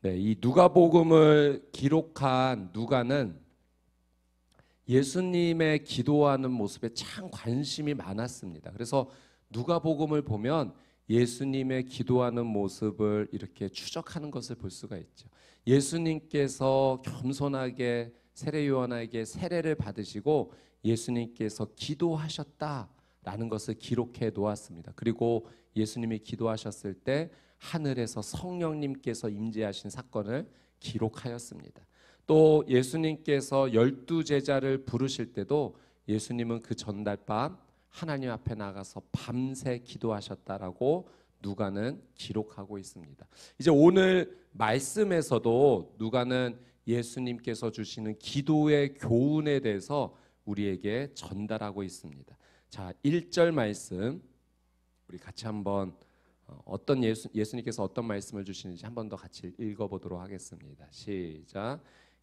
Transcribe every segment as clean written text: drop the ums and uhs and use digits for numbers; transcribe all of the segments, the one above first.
네, 이 누가복음을 기록한 누가는 예수님의 기도하는 모습에 참 관심이 많았습니다. 그래서 누가복음을 보면 예수님의 기도하는 모습을 이렇게 추적하는 것을 볼 수가 있죠. 예수님께서 겸손하게 세례 요한에게 세례를 받으시고 예수님께서 기도하셨다라는 것을 기록해 놓았습니다. 그리고 예수님이 기도하셨을 때 하늘에서 성령님께서 임재하신 사건을 기록하였습니다. 또 예수님께서 12제자를 부르실 때도 예수님은 그 전날 밤 하나님 앞에 나가서 밤새 기도하셨다라고 누가는 기록하고 있습니다. 이제 오늘 말씀에서도 누가는 예수님께서 주시는 기도의 교훈에 대해서 우리에게 전달하고 있습니다. 자, 1절 말씀 우리 같이 한번 예수님께서 어떤 말씀을 주시는지 한 번 더 같이 읽어보도록 하겠습니다. 시작.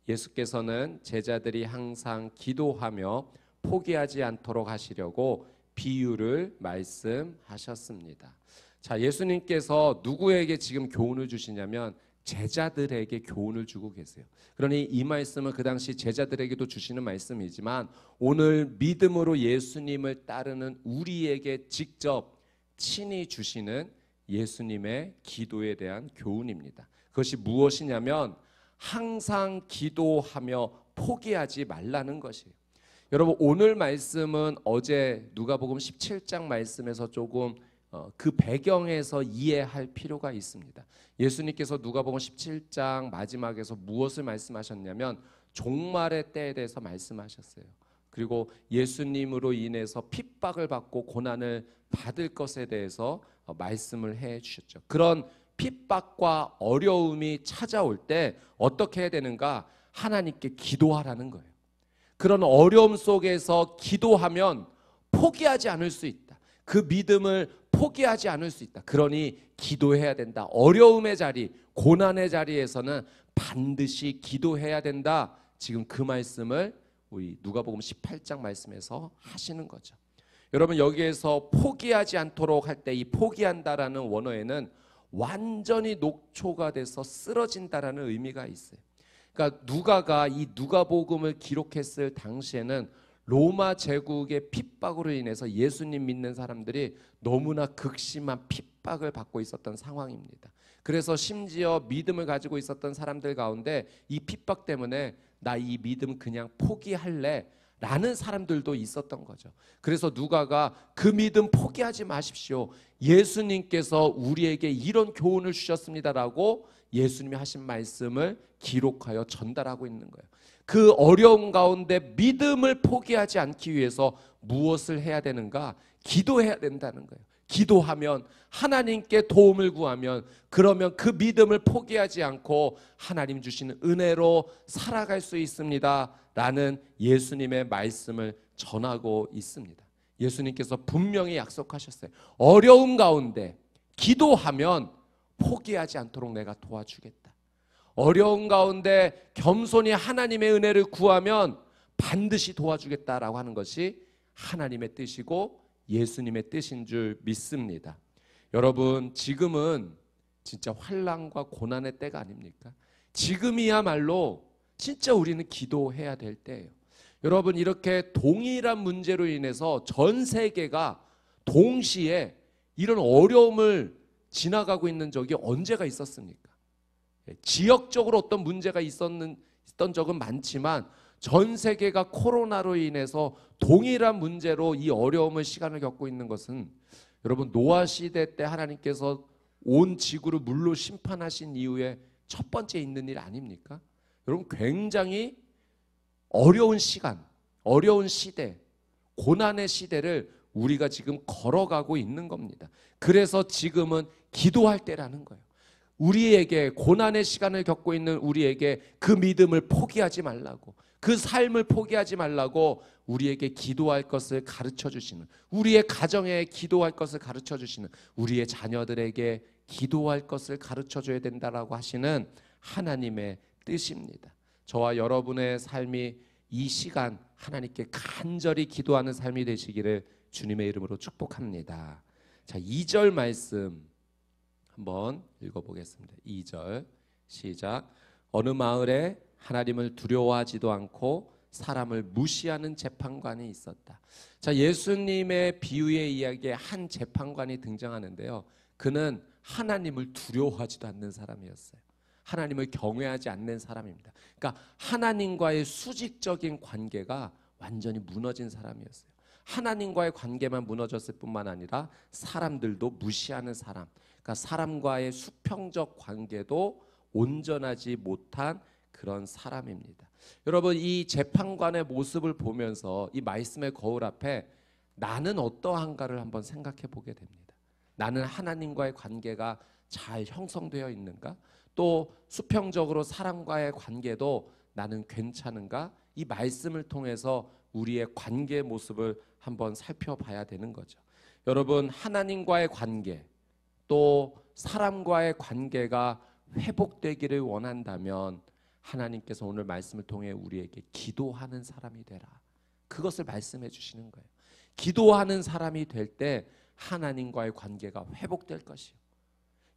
예수께서는 제자들이 항상 기도하며 포기하지 않도록 하시려고 비유를 말씀하셨습니다. 자, 예수님께서 누구에게 지금 교훈을 주시냐면 제자들에게 교훈을 주고 계세요. 그러니 이 말씀은 그 당시 제자들에게도 주시는 말씀이지만 오늘 믿음으로 예수님을 따르는 우리에게 직접 친히 주시는 예수님의 기도에 대한 교훈입니다. 그것이 무엇이냐면 항상 기도하며 포기하지 말라는 것이에요. 여러분, 오늘 말씀은 어제 누가복음 17장 말씀에서 조금 그 배경에서 이해할 필요가 있습니다. 예수님께서 누가복음 17장 마지막에서 무엇을 말씀하셨냐면 종말의 때에 대해서 말씀하셨어요. 그리고 예수님으로 인해서 핍박을 받고 고난을 받을 것에 대해서 말씀을 해 주셨죠. 그런 핍박과 어려움이 찾아올 때 어떻게 해야 되는가? 하나님께 기도하라는 거예요. 그런 어려움 속에서 기도하면 포기하지 않을 수 있다. 그 믿음을 포기하지 않을 수 있다. 그러니 기도해야 된다. 어려움의 자리, 고난의 자리에서는 반드시 기도해야 된다. 지금 그 말씀을 우리 누가복음 18장 말씀에서 하시는 거죠. 여러분, 여기에서 포기하지 않도록 할 때 이 포기한다라는 원어에는 완전히 녹초가 돼서 쓰러진다라는 의미가 있어요. 그러니까 누가가 이 누가복음을 기록했을 당시에는 로마 제국의 핍박으로 인해서 예수님 믿는 사람들이 너무나 극심한 핍박을 받고 있었던 상황입니다. 그래서 심지어 믿음을 가지고 있었던 사람들 가운데 이 핍박 때문에 나 이 믿음 그냥 포기할래 라는 사람들도 있었던 거죠. 그래서 누가가 그 믿음 포기하지 마십시오. 예수님께서 우리에게 이런 교훈을 주셨습니다라고 예수님이 하신 말씀을 기록하여 전달하고 있는 거예요. 그 어려움 가운데 믿음을 포기하지 않기 위해서 무엇을 해야 되는가? 기도해야 된다는 거예요. 기도하면 하나님께 도움을 구하면 그러면 그 믿음을 포기하지 않고 하나님 주시는 은혜로 살아갈 수 있습니다 라는 예수님의 말씀을 전하고 있습니다. 예수님께서 분명히 약속하셨어요. 어려움 가운데 기도하면 포기하지 않도록 내가 도와주겠다. 어려운 가운데 겸손히 하나님의 은혜를 구하면 반드시 도와주겠다라고 하는 것이 하나님의 뜻이고 예수님의 뜻인 줄 믿습니다. 여러분, 지금은 진짜 환난과 고난의 때가 아닙니까? 지금이야말로 진짜 우리는 기도해야 될 때예요. 여러분, 이렇게 동일한 문제로 인해서 전 세계가 동시에 이런 어려움을 지나가고 있는 적이 언제가 있었습니까? 지역적으로 어떤 문제가 있었던 적은 많지만 전 세계가 코로나로 인해서 동일한 문제로 이 어려움을 시간을 겪고 있는 것은 여러분 노아 시대 때 하나님께서 온 지구를 물로 심판하신 이후에 첫 번째 있는 일 아닙니까? 여러분 굉장히 어려운 시간, 어려운 시대, 고난의 시대를 우리가 지금 걸어가고 있는 겁니다. 그래서 지금은 기도할 때라는 거예요. 우리에게 고난의 시간을 겪고 있는 우리에게 그 믿음을 포기하지 말라고, 그 삶을 포기하지 말라고 우리에게 기도할 것을 가르쳐 주시는, 우리의 가정에 기도할 것을 가르쳐 주시는, 우리의 자녀들에게 기도할 것을 가르쳐 줘야 된다라고 하시는 하나님의 뜻입니다. 저와 여러분의 삶이 이 시간 하나님께 간절히 기도하는 삶이 되시기를 주님의 이름으로 축복합니다. 자, 2절 말씀 한번 읽어보겠습니다. 2절 시작. 어느 마을에 하나님을 두려워하지도 않고 사람을 무시하는 재판관이 있었다. 자, 예수님의 비유의 이야기에 한 재판관이 등장하는데요. 그는 하나님을 두려워하지도 않는 사람이었어요. 하나님을 경외하지 않는 사람입니다. 그러니까 하나님과의 수직적인 관계가 완전히 무너진 사람이었어요. 하나님과의 관계만 무너졌을 뿐만 아니라 사람들도 무시하는 사람, 그러니까 사람과의 수평적 관계도 온전하지 못한 그런 사람입니다. 여러분, 이 재판관의 모습을 보면서 이 말씀의 거울 앞에 나는 어떠한가를 한번 생각해 보게 됩니다. 나는 하나님과의 관계가 잘 형성되어 있는가? 또 수평적으로 사람과의 관계도 나는 괜찮은가? 이 말씀을 통해서 우리의 관계 모습을 한번 살펴봐야 되는 거죠. 여러분, 하나님과의 관계 또 사람과의 관계가 회복되기를 원한다면 하나님께서 오늘 말씀을 통해 우리에게 기도하는 사람이 되라. 그것을 말씀해 주시는 거예요. 기도하는 사람이 될 때 하나님과의 관계가 회복될 것이요.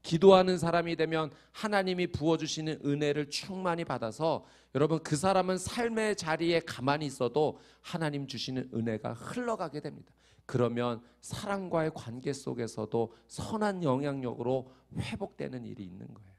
기도하는 사람이 되면 하나님이 부어주시는 은혜를 충만히 받아서 여러분 그 사람은 삶의 자리에 가만히 있어도 하나님 주시는 은혜가 흘러가게 됩니다. 그러면 사람과의 관계 속에서도 선한 영향력으로 회복되는 일이 있는 거예요.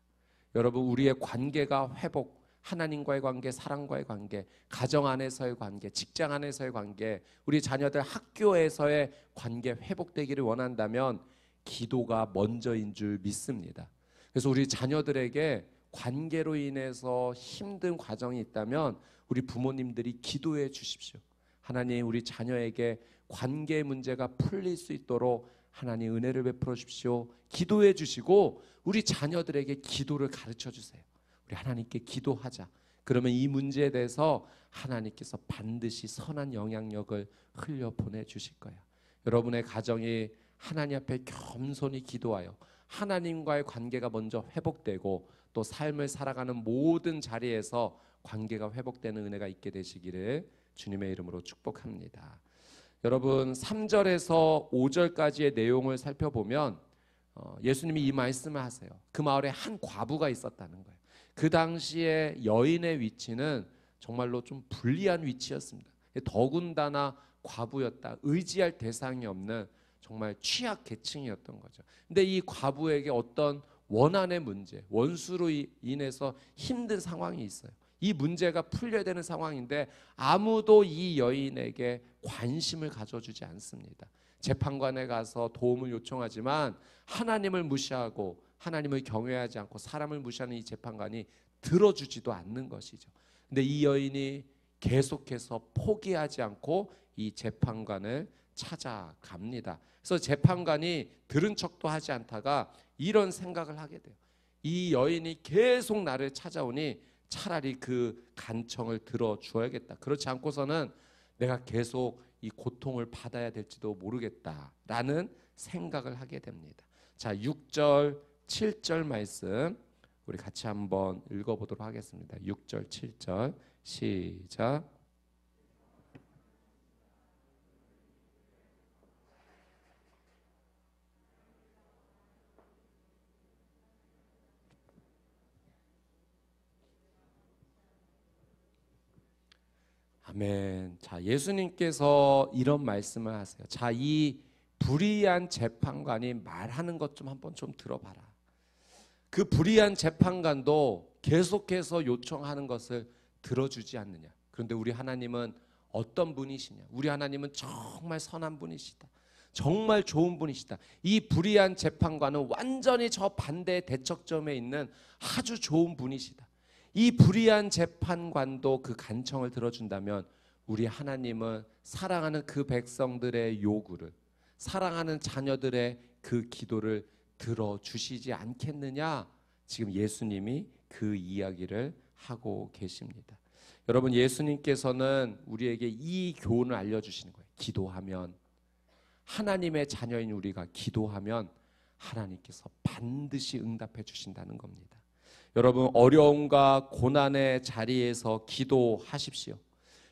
여러분 우리의 관계가 회복, 하나님과의 관계, 사람과의 관계, 가정 안에서의 관계, 직장 안에서의 관계, 우리 자녀들 학교에서의 관계 회복되기를 원한다면 기도가 먼저인 줄 믿습니다. 그래서 우리 자녀들에게 관계로 인해서 힘든 과정이 있다면 우리 부모님들이 기도해 주십시오. 하나님 우리 자녀에게 관계 문제가 풀릴 수 있도록 하나님 은혜를 베풀어 주십시오. 기도해 주시고 우리 자녀들에게 기도를 가르쳐 주세요. 우리 하나님께 기도하자. 그러면 이 문제에 대해서 하나님께서 반드시 선한 영향력을 흘려 보내 주실 거예요. 여러분의 가정이 하나님 앞에 겸손히 기도하여 하나님과의 관계가 먼저 회복되고 또 삶을 살아가는 모든 자리에서 관계가 회복되는 은혜가 있게 되시기를 주님의 이름으로 축복합니다. 여러분 3절에서 5절까지의 내용을 살펴보면 예수님이 이 말씀을 하세요. 그 마을에 한 과부가 있었다는 거예요. 그 당시에 여인의 위치는 정말로 좀 불리한 위치였습니다. 더군다나 과부였다. 의지할 대상이 없는 정말 취약 계층이었던 거죠. 근데 이 과부에게 어떤 원한의 문제, 원수로 인해서 힘든 상황이 있어요. 이 문제가 풀려야 되는 상황인데 아무도 이 여인에게 관심을 가져주지 않습니다. 재판관에 가서 도움을 요청하지만 하나님을 무시하고 하나님을 경외하지 않고 사람을 무시하는 이 재판관이 들어주지도 않는 것이죠. 근데 이 여인이 계속해서 포기하지 않고 이 재판관을 찾아갑니다. 그래서 재판관이 들은 척도 하지 않다가 이런 생각을 하게 돼요. 이 여인이 계속 나를 찾아오니 차라리 그 간청을 들어주어야겠다. 그렇지 않고서는 내가 계속 이 고통을 받아야 될지도 모르겠다라는 생각을 하게 됩니다. 자, 6절, 7절 말씀 우리 같이 한번 읽어보도록 하겠습니다. 6절, 7절 시작. 아멘. 자, 예수님께서 이런 말씀을 하세요. 자, 이 불의한 재판관이 말하는 것 좀 한번 좀 들어봐라. 그 불의한 재판관도 계속해서 요청하는 것을 들어주지 않느냐. 그런데 우리 하나님은 어떤 분이시냐. 우리 하나님은 정말 선한 분이시다. 정말 좋은 분이시다. 이 불의한 재판관은 완전히 저 반대 대척점에 있는 아주 좋은 분이시다. 이 불의한 재판관도 그 간청을 들어준다면 우리 하나님은 사랑하는 그 백성들의 요구를, 사랑하는 자녀들의 그 기도를 들어주시지 않겠느냐. 지금 예수님이 그 이야기를 하고 계십니다. 여러분 예수님께서는 우리에게 이 교훈을 알려주시는 거예요. 기도하면, 하나님의 자녀인 우리가 기도하면 하나님께서 반드시 응답해 주신다는 겁니다. 여러분 어려움과 고난의 자리에서 기도하십시오.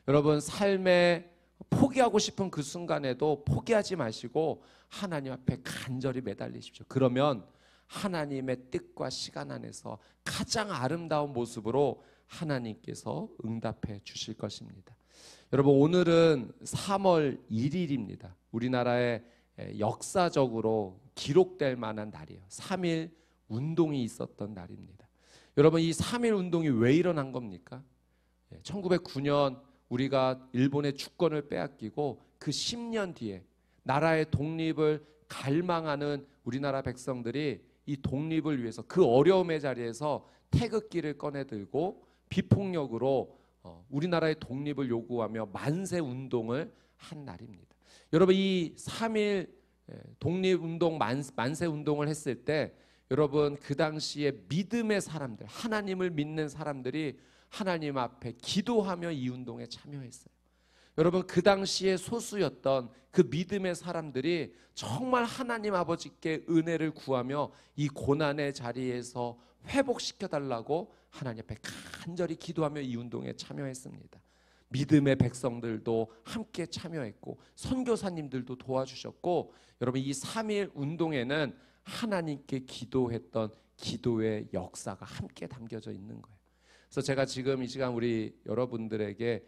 여러분 삶에 포기하고 싶은 그 순간에도 포기하지 마시고 하나님 앞에 간절히 매달리십시오. 그러면 하나님의 뜻과 시간 안에서 가장 아름다운 모습으로 하나님께서 응답해 주실 것입니다. 여러분, 오늘은 3월 1일입니다. 우리나라의 역사적으로 기록될 만한 날이에요. 3.1 운동이 있었던 날입니다. 여러분, 이 3.1 운동이 왜 일어난 겁니까? 1909년 우리가 일본의 주권을 빼앗기고 그 10년 뒤에 나라의 독립을 갈망하는 우리나라 백성들이 이 독립을 위해서 그 어려움의 자리에서 태극기를 꺼내들고 비폭력으로 우리나라의 독립을 요구하며 만세 운동을 한 날입니다. 여러분, 이 3.1 독립운동 만세 운동을 했을 때 여러분, 그 당시에 믿음의 사람들, 하나님을 믿는 사람들이 하나님 앞에 기도하며 이 운동에 참여했어요. 여러분, 그 당시에 소수였던 그 믿음의 사람들이 정말 하나님 아버지께 은혜를 구하며 이 고난의 자리에서 회복시켜달라고 하나님 앞에 간절히 기도하며 이 운동에 참여했습니다. 믿음의 백성들도 함께 참여했고 선교사님들도 도와주셨고, 여러분, 이 3.1 운동에는 하나님께 기도했던 기도의 역사가 함께 담겨져 있는 거예요. 그래서 제가 지금 이 시간 우리 여러분들에게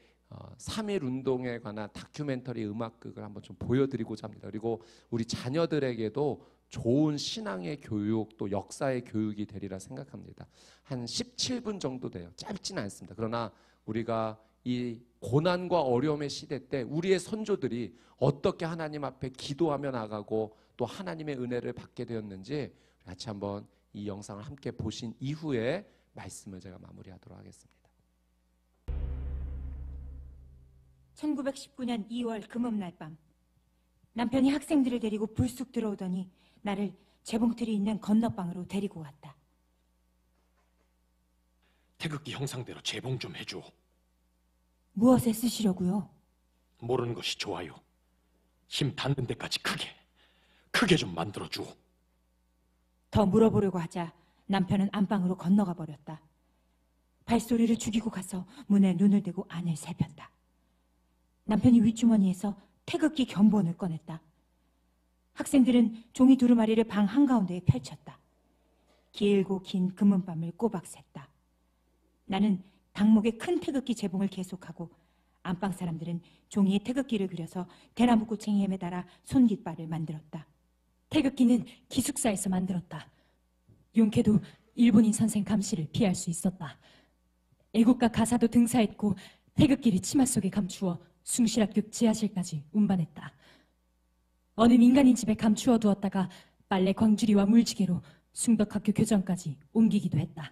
3.1 운동에 관한 다큐멘터리 음악극을 한번 좀 보여드리고자 합니다. 그리고 우리 자녀들에게도 좋은 신앙의 교육, 또 역사의 교육이 되리라 생각합니다. 한 17분 정도 돼요. 짧지는 않습니다. 그러나 우리가 이 고난과 어려움의 시대 때 우리의 선조들이 어떻게 하나님 앞에 기도하며 나가고 또 하나님의 은혜를 받게 되었는지 같이 한번 이 영상을 함께 보신 이후에 말씀을 제가 마무리하도록 하겠습니다. 1919년 2월 금음날 밤, 남편이 학생들을 데리고 불쑥 들어오더니 나를 재봉틀이 있는 건너방으로 데리고 왔다. 태극기 형상대로 재봉 좀 해줘. 무엇에 쓰시려고요? 모르는 것이 좋아요. 힘 닿는 데까지 크게 좀 만들어줘. 더 물어보려고 하자 남편은 안방으로 건너가 버렸다. 발소리를 죽이고 가서 문에 눈을 대고 안을 살폈다. 남편이 윗주머니에서 태극기 견본을 꺼냈다. 학생들은 종이 두루마리를 방 한가운데에 펼쳤다. 길고 긴 금은밤을 꼬박 샜다. 나는 당목의 큰 태극기 재봉을 계속하고 안방 사람들은 종이에 태극기를 그려서 대나무 꼬챙이에 매달아 손깃발을 만들었다. 태극기는 기숙사에서 만들었다. 용케도 일본인 선생 감시를 피할 수 있었다. 애국가 가사도 등사했고 태극기를 치마 속에 감추어 숭실학교 지하실까지 운반했다. 어느 민간인 집에 감추어 두었다가 빨래 광주리와 물지개로 숭덕학교 교정까지 옮기기도 했다.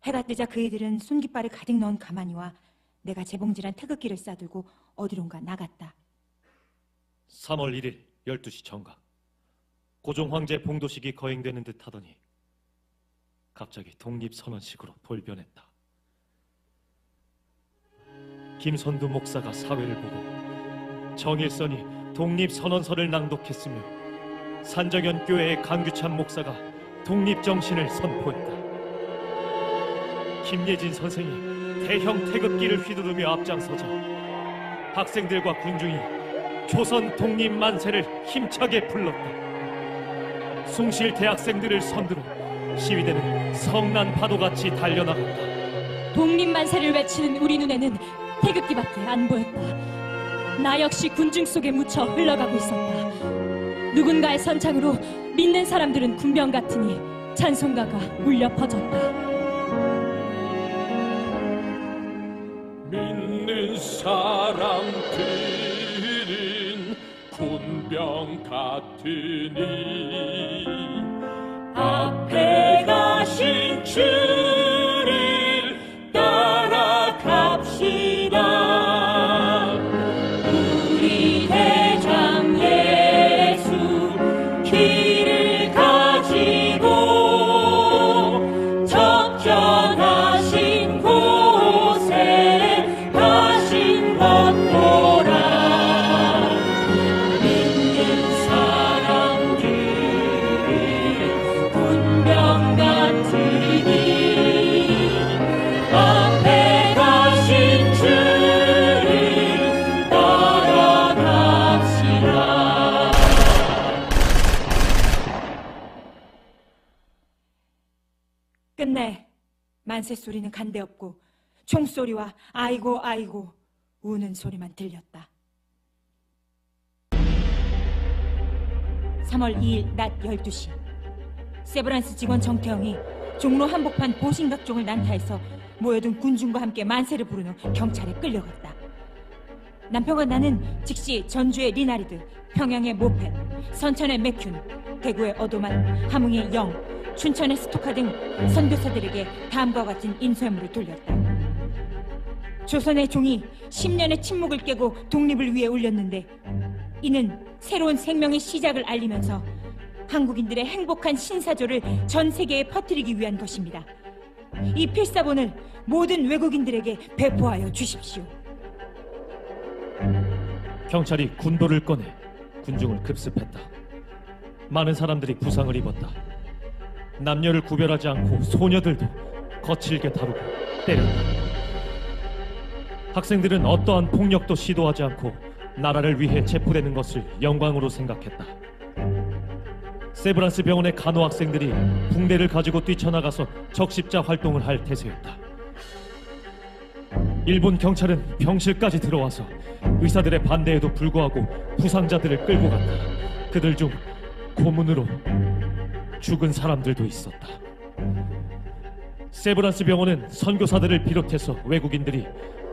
해가 뜨자 그이들은 손깃발을 가득 넣은 가마니와 내가 재봉질한 태극기를 싸들고 어디론가 나갔다. 3월 1일 12시 정각, 고종 황제 봉도식이 거행되는 듯 하더니 갑자기 독립선언식으로 돌변했다. 김선두 목사가 사회를 보고 정일선이 독립선언서를 낭독했으며 산정현 교회의 강규찬 목사가 독립정신을 선포했다. 김예진 선생이 대형 태극기를 휘두르며 앞장서자 학생들과 군중이 조선 독립 만세를 힘차게 불렀다. 숭실 대학생들을 선두로 시위대는 성난 파도같이 달려나갔다. 독립 만세를 외치는 우리 눈에는 태극기밖에 안 보였다. 나 역시 군중 속에 묻혀 흘러가고 있었다. 누군가의 선창으로 믿는 사람들은 군병 같으니 찬송가가 울려 퍼졌다. 믿는 사람들은 군병 같으니 앞에 가신 주를 따라갑시다. 우리 대장 예수 길을 가지고 적전하신 곳에 가신 것 보라. 믿는 사람들은 군병 같으니 만세 소리는 간데없고 총소리와 아이고 아이고 우는 소리만 들렸다. 3월 2일 낮 12시 세브란스 직원 정태영이 종로 한복판 보신각종을 난타해서 모여든 군중과 함께 만세를 부른 후 경찰에 끌려갔다. 남편과 나는 즉시 전주의 리나리드, 평양의 모펫, 선천의 맥균, 대구의 어도만, 함흥의 영, 춘천의 스토카 등 선교사들에게 다음과 같은 인쇄물을 돌렸다. 조선의 종이 10년의 침묵을 깨고 독립을 위해 울렸는데 이는 새로운 생명의 시작을 알리면서 한국인들의 행복한 신사조를 전 세계에 퍼뜨리기 위한 것입니다. 이 필사본을 모든 외국인들에게 배포하여 주십시오. 경찰이 군도를 꺼내 군중을 급습했다. 많은 사람들이 부상을 입었다. 남녀를 구별하지 않고 소녀들도 거칠게 다루고 때렸다. 학생들은 어떠한 폭력도 시도하지 않고 나라를 위해 체포되는 것을 영광으로 생각했다. 세브란스 병원의 간호 학생들이 붕대를 가지고 뛰쳐나가서 적십자 활동을 할 태세였다. 일본 경찰은 병실까지 들어와서 의사들의 반대에도 불구하고 부상자들을 끌고 갔다. 그들 중 고문으로 죽은 사람들도 있었다. 세브란스 병원은 선교사들을 비롯해서 외국인들이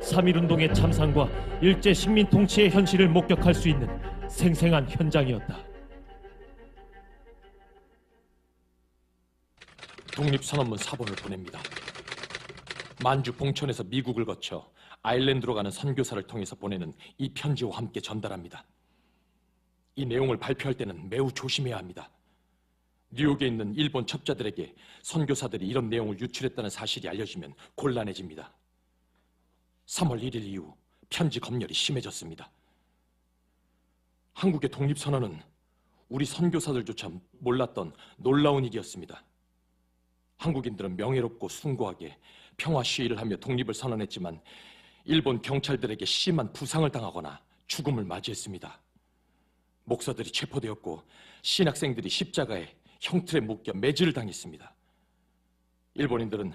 3.1운동의 참상과 일제 식민 통치의 현실을 목격할 수 있는 생생한 현장이었다. 독립선언문 사본을 보냅니다. 만주 봉천에서 미국을 거쳐 아일랜드로 가는 선교사를 통해서 보내는 이 편지와 함께 전달합니다. 이 내용을 발표할 때는 매우 조심해야 합니다. 뉴욕에 있는 일본 첩자들에게 선교사들이 이런 내용을 유출했다는 사실이 알려지면 곤란해집니다. 3월 1일 이후 편지 검열이 심해졌습니다. 한국의 독립선언은 우리 선교사들조차 몰랐던 놀라운 일이었습니다. 한국인들은 명예롭고 숭고하게 평화 시위를 하며 독립을 선언했지만 일본 경찰들에게 심한 부상을 당하거나 죽음을 맞이했습니다. 목사들이 체포되었고 신학생들이 십자가에 형틀에 묶여 매질을 당했습니다. 일본인들은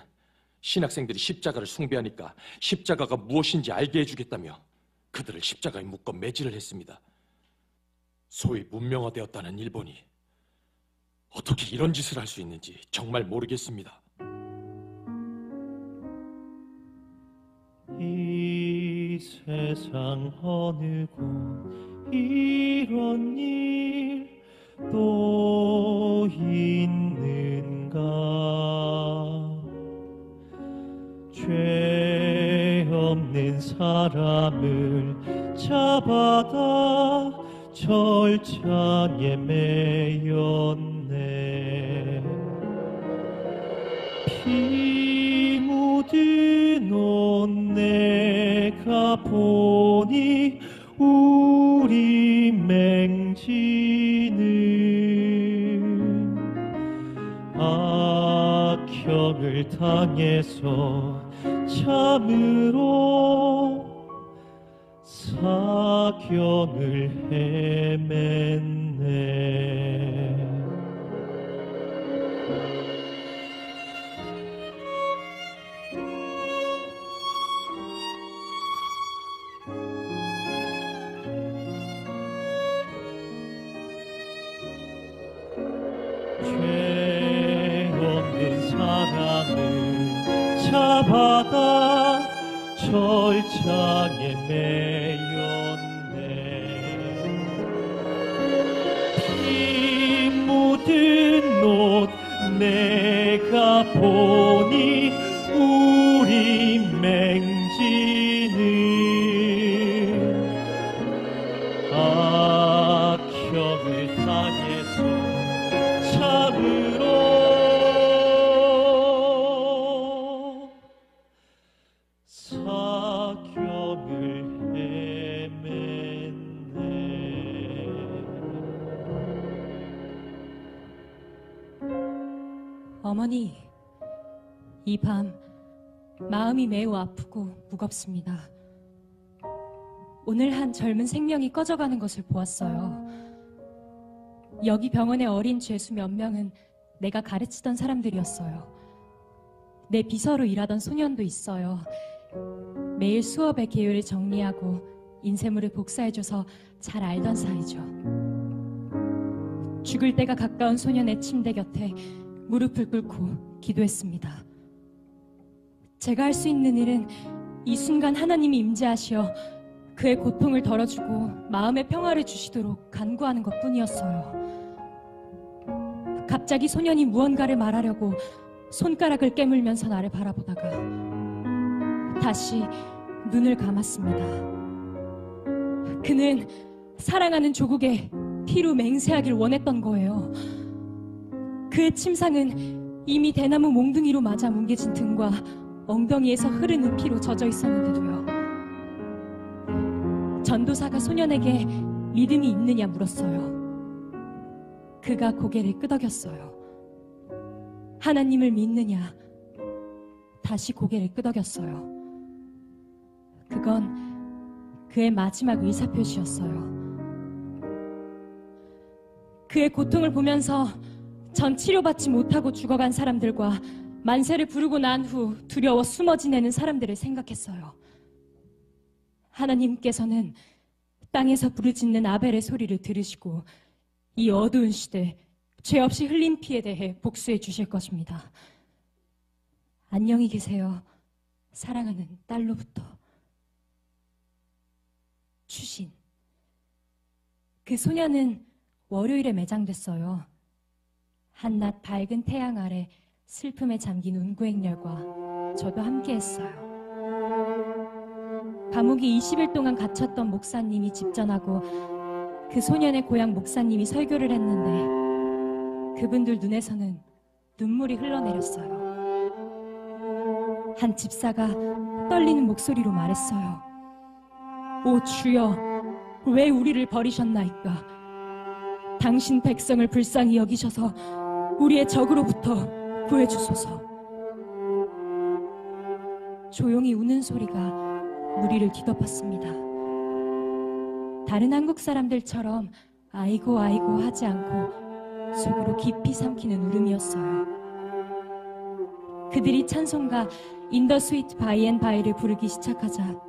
신학생들이 십자가를 숭배하니까 십자가가 무엇인지 알게 해주겠다며 그들을 십자가에 묶어 매질을 했습니다. 소위 문명화되었다는 일본이 어떻게 이런 짓을 할 수 있는지 정말 모르겠습니다. 이 세상 어느 곳 이런 일 또 있는가. 죄 없는 사람을 잡아다 절창에 매였네. 피 묻은 옷 내가 보니 우리 맹지는 악형을 당해서 참으로 사경을 헤맸네. 죄 없는 사람을 잡아다 절창에 매였네. 피 묻은 옷 내가 보니 우리 맹지는 악형을 당해서 참으로 사경을 헤맸네. 어머니, 이 밤 마음이 매우 아프고 무겁습니다. 오늘 한 젊은 생명이 꺼져가는 것을 보았어요. 여기 병원의 어린 죄수 몇 명은 내가 가르치던 사람들이었어요. 내 비서로 일하던 소년도 있어요. 매일 수업의 계율을 정리하고 인쇄물을 복사해줘서 잘 알던 사이죠. 죽을 때가 가까운 소년의 침대 곁에 무릎을 꿇고 기도했습니다. 제가 할 수 있는 일은 이 순간 하나님이 임재하시어 그의 고통을 덜어주고 마음의 평화를 주시도록 간구하는 것뿐이었어요. 갑자기 소년이 무언가를 말하려고 손가락을 깨물면서 나를 바라보다가 다시 눈을 감았습니다. 그는 사랑하는 조국의 피로 맹세하길 원했던 거예요. 그의 침상은 이미 대나무 몽둥이로 맞아 뭉개진 등과 엉덩이에서 흐르는 피로 젖어 있었는데도요. 전도사가 소년에게 믿음이 있느냐 물었어요. 그가 고개를 끄덕였어요. 하나님을 믿느냐? 다시 고개를 끄덕였어요. 그건 그의 마지막 의사표시였어요. 그의 고통을 보면서 전 치료받지 못하고 죽어간 사람들과 만세를 부르고 난 후 두려워 숨어 지내는 사람들을 생각했어요. 하나님께서는 땅에서 부르짖는 아벨의 소리를 들으시고 이 어두운 시대 죄 없이 흘린 피에 대해 복수해 주실 것입니다. 안녕히 계세요. 사랑하는 딸로부터. 추신. 그 소녀는 월요일에 매장됐어요. 한낮 밝은 태양 아래 슬픔에 잠긴 운구행렬과 저도 함께했어요. 감옥에 20일 동안 갇혔던 목사님이 집전하고 그 소년의 고향 목사님이 설교를 했는데 그분들 눈에서는 눈물이 흘러내렸어요. 한 집사가 떨리는 목소리로 말했어요. 오 주여, 왜 우리를 버리셨나이까? 당신 백성을 불쌍히 여기셔서 우리의 적으로부터 구해주소서. 조용히 우는 소리가 무리를 뒤덮었습니다. 다른 한국 사람들처럼 아이고 아이고 하지 않고 속으로 깊이 삼키는 울음이었어요. 그들이 찬송가 In the Sweet By and By를 부르기 시작하자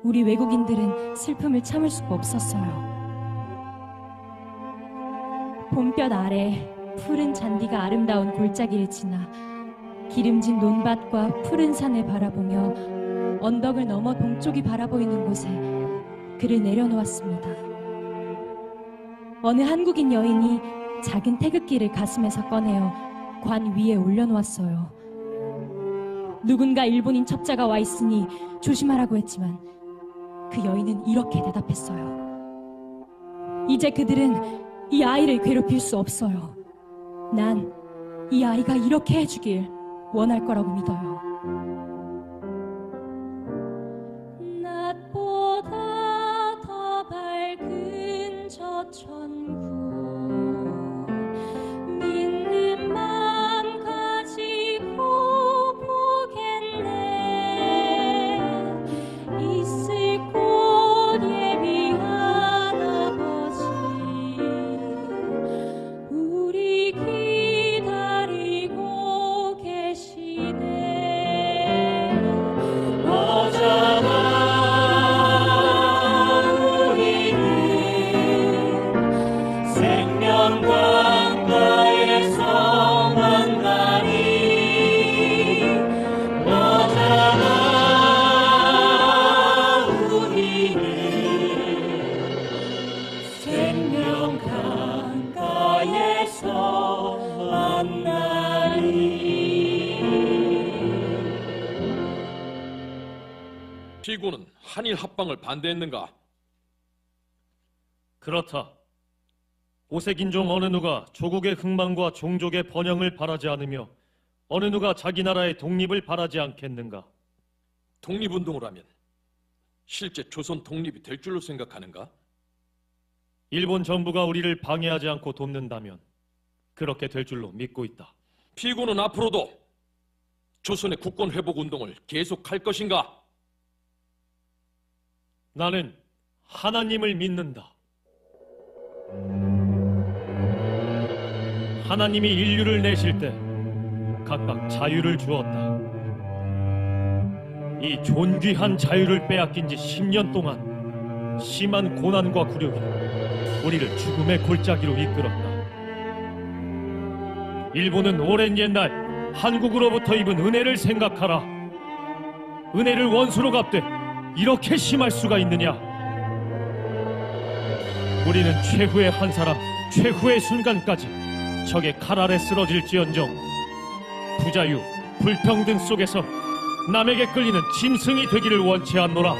우리 외국인들은 슬픔을 참을 수가 없었어요. 봄볕 아래 푸른 잔디가 아름다운 골짜기를 지나 기름진 논밭과 푸른 산을 바라보며 언덕을 넘어 동쪽이 바라보이는 곳에 그를 내려놓았습니다. 어느 한국인 여인이 작은 태극기를 가슴에서 꺼내어 관 위에 올려놓았어요. 누군가 일본인 첩자가 와 있으니 조심하라고 했지만 그 여인은 이렇게 대답했어요. 이제 그들은 이 아이를 괴롭힐 수 없어요. 난 이 아이가 이렇게 해주길 원할 거라고 믿어요. 낮보다 더 밝은 저 천국 믿는 맘 가지고 보겠네. 있을 곳 예비한 아버지 우리 기다리고 계시네. 오잖아 우리는 생명강가에서 만나니. 오잖아 우리는 생명강가에서 만나니. 피고는 한일 합방을 반대했는가? 그렇다. 오색인종 어느 누가 조국의 흥망과 종족의 번영을 바라지 않으며 어느 누가 자기 나라의 독립을 바라지 않겠는가? 독립운동을 하면 실제 조선 독립이 될 줄로 생각하는가? 일본 정부가 우리를 방해하지 않고 돕는다면 그렇게 될 줄로 믿고 있다. 피고는 앞으로도 조선의 국권 회복 운동을 계속할 것인가? 나는 하나님을 믿는다. 하나님이 인류를 내실 때 각각 자유를 주었다. 이 존귀한 자유를 빼앗긴 지 10년 동안 심한 고난과 굴욕이 우리를 죽음의 골짜기로 이끌었다. 일본은 오랜 옛날 한국으로부터 입은 은혜를 생각하라. 은혜를 원수로 갚되 이렇게 심할 수가 있느냐? 우리는 최후의 한 사람, 최후의 순간까지 적의 칼 아래 쓰러질지언정 부자유, 불평등 속에서 남에게 끌리는 짐승이 되기를 원치 않노라.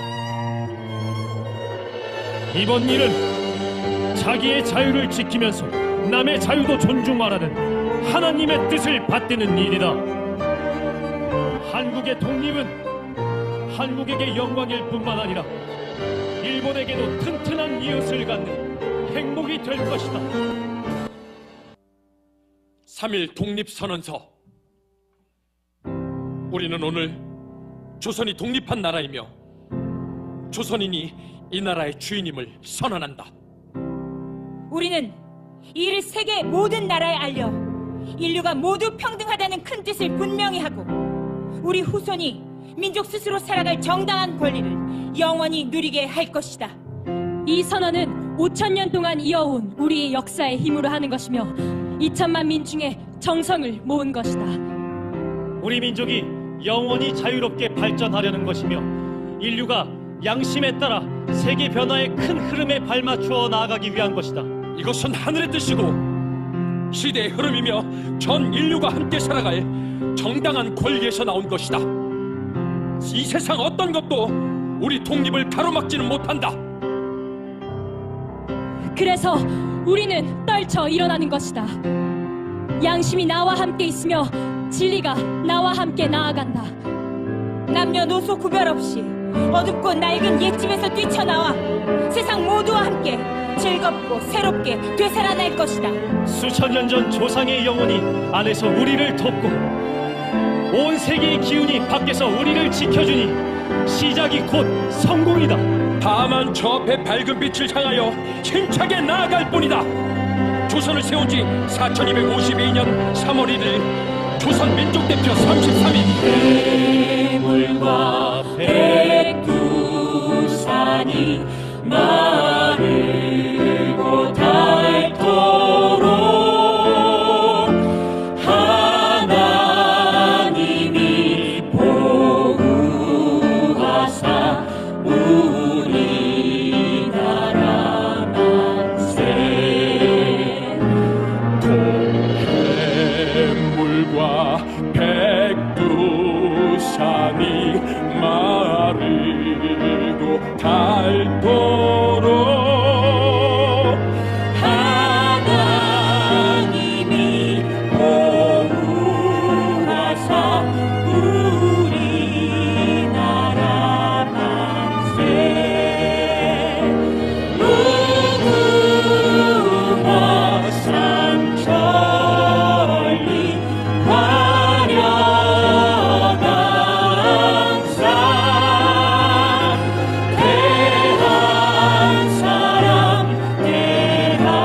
이번 일은 자기의 자유를 지키면서 남의 자유도 존중하라는 하나님의 뜻을 받드는 일이다. 한국의 독립은 한국에게 영광일 뿐만 아니라 일본에게도 튼튼한 이웃을 갖는 행복이 될 것이다. 3.1 독립선언서. 우리는 오늘 조선이 독립한 나라이며 조선인이 이 나라의 주인임을 선언한다. 우리는 이 일을 세계 모든 나라에 알려 인류가 모두 평등하다는 큰 뜻을 분명히 하고 우리 후손이 민족 스스로 살아갈 정당한 권리를 영원히 누리게 할 것이다. 이 선언은 5,000년 동안 이어온 우리의 역사의 힘으로 하는 것이며 2천만 민중의 정성을 모은 것이다. 우리 민족이 영원히 자유롭게 발전하려는 것이며 인류가 양심에 따라 세계 변화의 큰 흐름에 발맞추어 나아가기 위한 것이다. 이것은 하늘의 뜻이고 시대의 흐름이며 전 인류가 함께 살아갈 정당한 권리에서 나온 것이다. 이 세상 어떤 것도 우리 독립을 가로막지는 못한다. 그래서 우리는 떨쳐 일어나는 것이다. 양심이 나와 함께 있으며 진리가 나와 함께 나아간다. 남녀노소 구별 없이 어둡고 낡은 옛집에서 뛰쳐나와 세상 모두와 함께 즐겁고 새롭게 되살아날 것이다. 수천 년 전 조상의 영혼이 안에서 우리를 돕고 온 세계의 기운이 밖에서 우리를 지켜주니 시작이 곧 성공이다. 다만 저 배 밝은 빛을 향하여 힘차게 나아갈 뿐이다. 조선을 세운 지 4252년 3월 1일 조선 민족대표 33인 해물과 백두산이 마르고 닳도록 하나님이 보호하사 우리나라 만세. 해물과 백두산이 마르고 닳도록 하나님이 보호하사 우리나라 만세. 무궁화 산천리 화려한 산 대한 사람 대한으로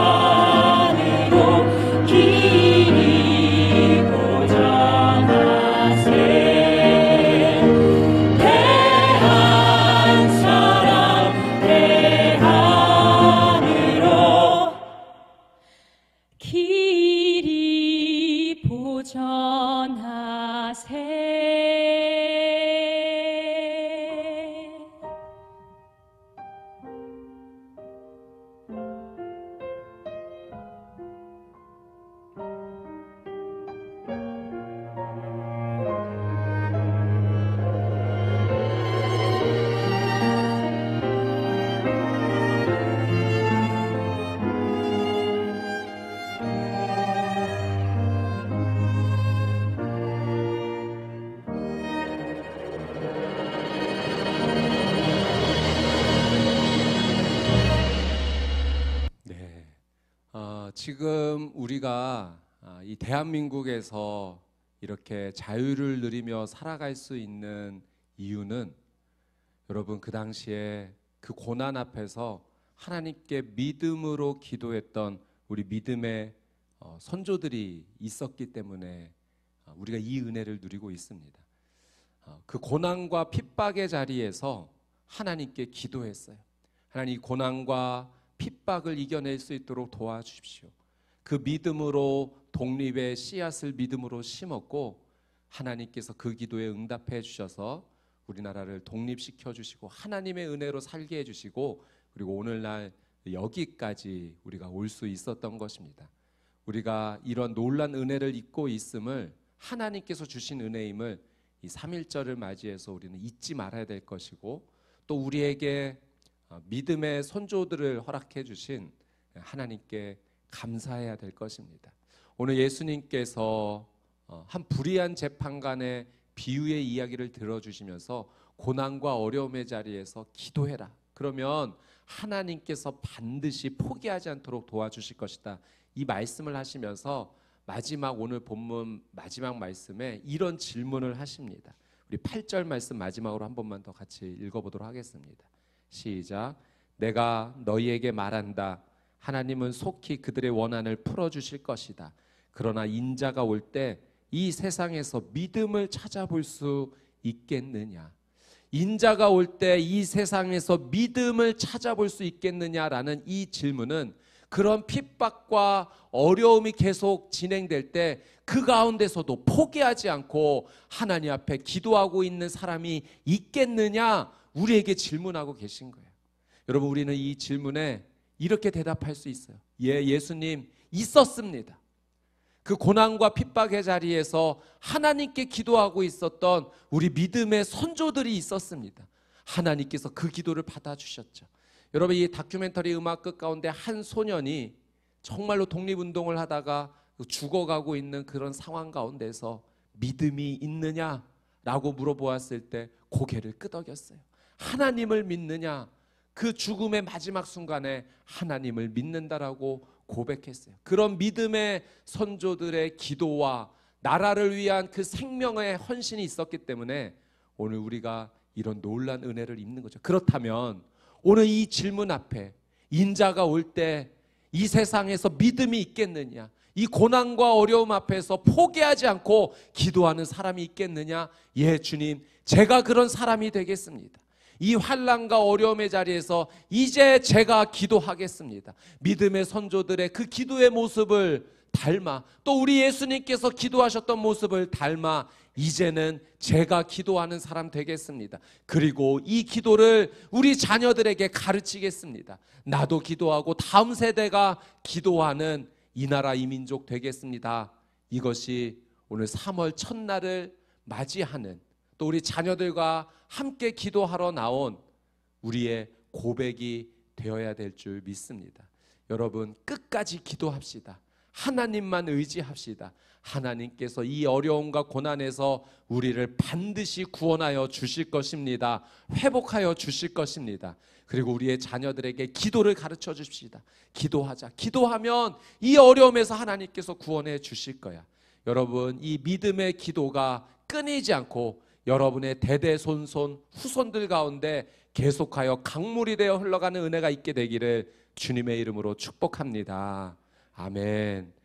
길이 보장하세. 대한 사람 대한으로 길이 보전하세. 네. 지금 우리가 이 대한민국에서 이렇게 자유를 누리며 살아갈 수 있는 이유는 여러분 그 당시에 그 고난 앞에서 하나님께 믿음으로 기도했던 우리 믿음의 선조들이 있었기 때문에 우리가 이 은혜를 누리고 있습니다. 그 고난과 핍박의 자리에서 하나님께 기도했어요. 하나님, 이 고난과 핍박을 이겨낼 수 있도록 도와주십시오. 그 믿음으로 독립의 씨앗을 믿음으로 심었고 하나님께서 그 기도에 응답해 주셔서 우리나라를 독립시켜 주시고 하나님의 은혜로 살게 해 주시고 그리고 오늘날 여기까지 우리가 올 수 있었던 것입니다. 우리가 이런 놀란 은혜를 잊고 있음을, 하나님께서 주신 은혜임을 이 3.1절을 맞이해서 우리는 잊지 말아야 될 것이고, 또 우리에게 믿음의 선조들을 허락해 주신 하나님께 감사해야 될 것입니다. 오늘 예수님께서 한 불의한 재판관의 비유의 이야기를 들어주시면서 고난과 어려움의 자리에서 기도해라, 그러면 하나님께서 반드시 포기하지 않도록 도와주실 것이다, 이 말씀을 하시면서 마지막, 오늘 본문 마지막 말씀에 이런 질문을 하십니다. 우리 8절 말씀 마지막으로 한 번만 더 같이 읽어보도록 하겠습니다. 시작. 내가 너희에게 말한다. 하나님은 속히 그들의 원한을 풀어주실 것이다. 그러나 인자가 올 때 이 세상에서 믿음을 찾아볼 수 있겠느냐? 인자가 올 때 이 세상에서 믿음을 찾아볼 수 있겠느냐라는 이 질문은 그런 핍박과 어려움이 계속 진행될 때 그 가운데서도 포기하지 않고 하나님 앞에 기도하고 있는 사람이 있겠느냐, 우리에게 질문하고 계신 거예요. 여러분, 우리는 이 질문에 이렇게 대답할 수 있어요. 예, 예수님 있었습니다. 그 고난과 핍박의 자리에서 하나님께 기도하고 있었던 우리 믿음의 선조들이 있었습니다. 하나님께서 그 기도를 받아주셨죠. 여러분, 이 다큐멘터리 음악 끝 가운데 한 소년이 정말로 독립운동을 하다가 죽어가고 있는 그런 상황 가운데서 믿음이 있느냐라고 물어보았을 때 고개를 끄덕였어요. 하나님을 믿느냐? 그 죽음의 마지막 순간에 하나님을 믿는다라고 고백했어요. 그런 믿음의 선조들의 기도와 나라를 위한 그 생명의 헌신이 있었기 때문에 오늘 우리가 이런 놀란 은혜를 입는 거죠. 그렇다면 오늘 이 질문 앞에 인자가 올 때 이 세상에서 믿음이 있겠느냐, 이 고난과 어려움 앞에서 포기하지 않고 기도하는 사람이 있겠느냐? 예, 주님, 제가 그런 사람이 되겠습니다. 이 환난과 어려움의 자리에서 이제 제가 기도하겠습니다. 믿음의 선조들의 그 기도의 모습을 닮아, 또 우리 예수님께서 기도하셨던 모습을 닮아 이제는 제가 기도하는 사람 되겠습니다. 그리고 이 기도를 우리 자녀들에게 가르치겠습니다. 나도 기도하고 다음 세대가 기도하는 이 나라 이 민족 되겠습니다. 이것이 오늘 3월 첫날을 맞이하는, 또 우리 자녀들과 함께 기도하러 나온 우리의 고백이 되어야 될 줄 믿습니다. 여러분, 끝까지 기도합시다. 하나님만 의지합시다. 하나님께서 이 어려움과 고난에서 우리를 반드시 구원하여 주실 것입니다. 회복하여 주실 것입니다. 그리고 우리의 자녀들에게 기도를 가르쳐 주십시다. 기도하자. 기도하면 이 어려움에서 하나님께서 구원해 주실 거야. 여러분, 이 믿음의 기도가 끊이지 않고 여러분의 대대손손 후손들 가운데 계속하여 강물이 되어 흘러가는 은혜가 있게 되기를 주님의 이름으로 축복합니다. 아멘.